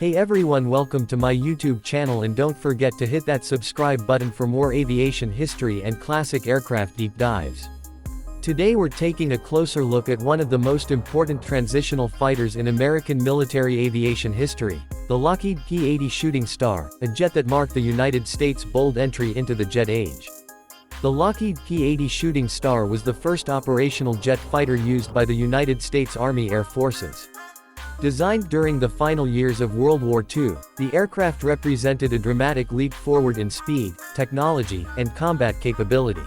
Hey everyone, welcome to my YouTube channel, and don't forget to hit that subscribe button for more aviation history and classic aircraft deep dives. Today we're taking a closer look at one of the most important transitional fighters in American military aviation history, the Lockheed P-80 Shooting Star, a jet that marked the United States' bold entry into the jet age. The Lockheed P-80 Shooting Star was the first operational jet fighter used by the United States Army Air Forces. Designed during the final years of World War II, the aircraft represented a dramatic leap forward in speed, technology, and combat capability.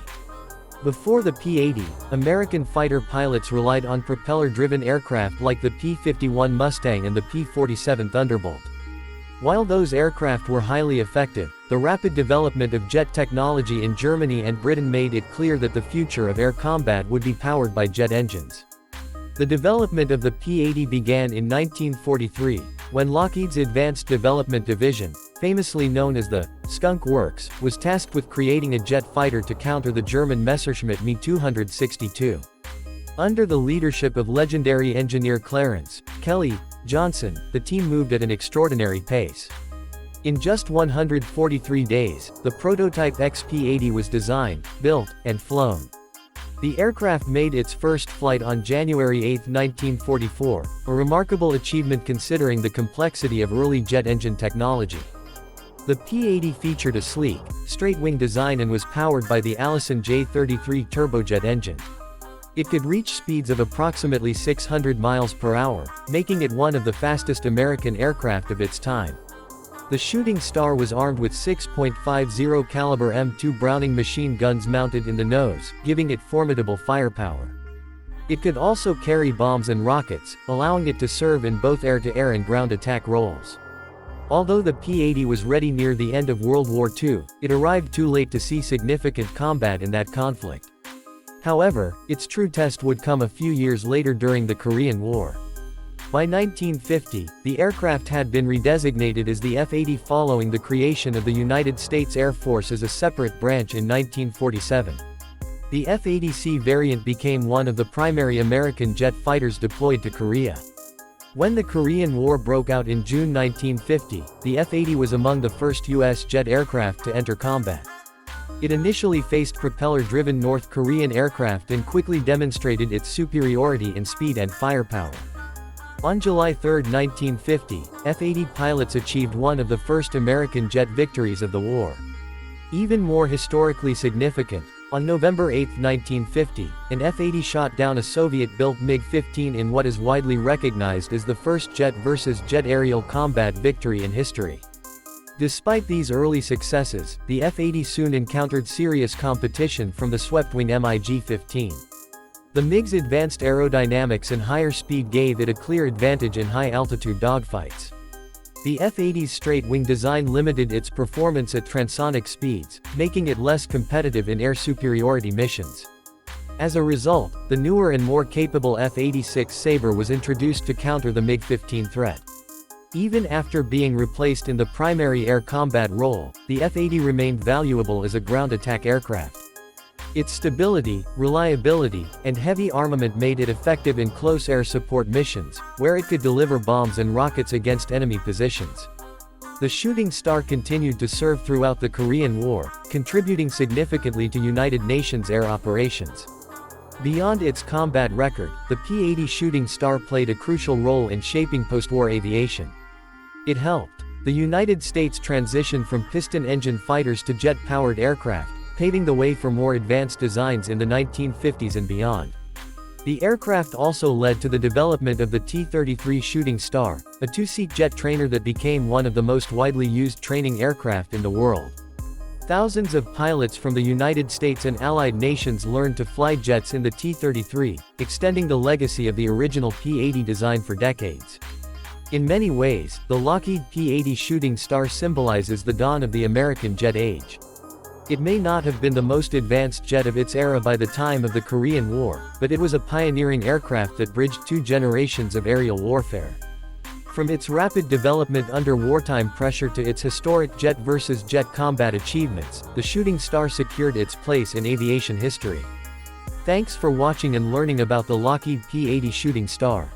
Before the P-80, American fighter pilots relied on propeller-driven aircraft like the P-51 Mustang and the P-47 Thunderbolt. While those aircraft were highly effective, the rapid development of jet technology in Germany and Britain made it clear that the future of air combat would be powered by jet engines. The development of the P-80 began in 1943, when Lockheed's Advanced Development Division, famously known as the Skunk Works, was tasked with creating a jet fighter to counter the German Messerschmitt Me 262. Under the leadership of legendary engineer Clarence Kelly Johnson, the team moved at an extraordinary pace. In just 143 days, the prototype XP-80 was designed, built, and flown. The aircraft made its first flight on January 8, 1944, a remarkable achievement considering the complexity of early jet engine technology. The P-80 featured a sleek, straight-wing design and was powered by the Allison J33 turbojet engine. It could reach speeds of approximately 600 miles per hour, making it one of the fastest American aircraft of its time. The Shooting Star was armed with 6.50 caliber M2 Browning machine guns mounted in the nose, giving it formidable firepower. It could also carry bombs and rockets, allowing it to serve in both air-to-air and ground attack roles. Although the P-80 was ready near the end of World War II, it arrived too late to see significant combat in that conflict. However, its true test would come a few years later during the Korean War. By 1950, the aircraft had been redesignated as the F-80 following the creation of the United States Air Force as a separate branch in 1947. The F-80C variant became one of the primary American jet fighters deployed to Korea. When the Korean War broke out in June 1950, the F-80 was among the first U.S. jet aircraft to enter combat. It initially faced propeller-driven North Korean aircraft and quickly demonstrated its superiority in speed and firepower. On July 3, 1950, F-80 pilots achieved one of the first American jet victories of the war. Even more historically significant, on November 8, 1950, an F-80 shot down a Soviet-built MiG-15 in what is widely recognized as the first jet-versus-jet aerial combat victory in history. Despite these early successes, the F-80 soon encountered serious competition from the swept-wing MiG-15. The MiG's advanced aerodynamics and higher speed gave it a clear advantage in high-altitude dogfights. The F-80's straight-wing design limited its performance at transonic speeds, making it less competitive in air superiority missions. As a result, the newer and more capable F-86 Sabre was introduced to counter the MiG-15 threat. Even after being replaced in the primary air combat role, the F-80 remained valuable as a ground attack aircraft. Its stability, reliability, and heavy armament made it effective in close air support missions, where it could deliver bombs and rockets against enemy positions. The Shooting Star continued to serve throughout the Korean War, contributing significantly to United Nations air operations. Beyond its combat record, the P-80 Shooting Star played a crucial role in shaping post-war aviation. It helped the United States transition from piston-engine fighters to jet-powered aircraft, paving the way for more advanced designs in the 1950s and beyond. The aircraft also led to the development of the T-33 Shooting Star, a two-seat jet trainer that became one of the most widely used training aircraft in the world. Thousands of pilots from the United States and allied nations learned to fly jets in the T-33, extending the legacy of the original P-80 design for decades. In many ways, the Lockheed P-80 Shooting Star symbolizes the dawn of the American jet age. It may not have been the most advanced jet of its era by the time of the Korean War, but it was a pioneering aircraft that bridged two generations of aerial warfare. From its rapid development under wartime pressure to its historic jet-versus-jet combat achievements, the Shooting Star secured its place in aviation history. Thanks for watching and learning about the Lockheed P-80 Shooting Star.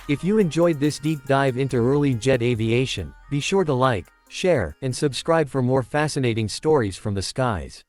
If you enjoyed this deep dive into early jet aviation, be sure to like, share, and subscribe for more fascinating stories from the skies.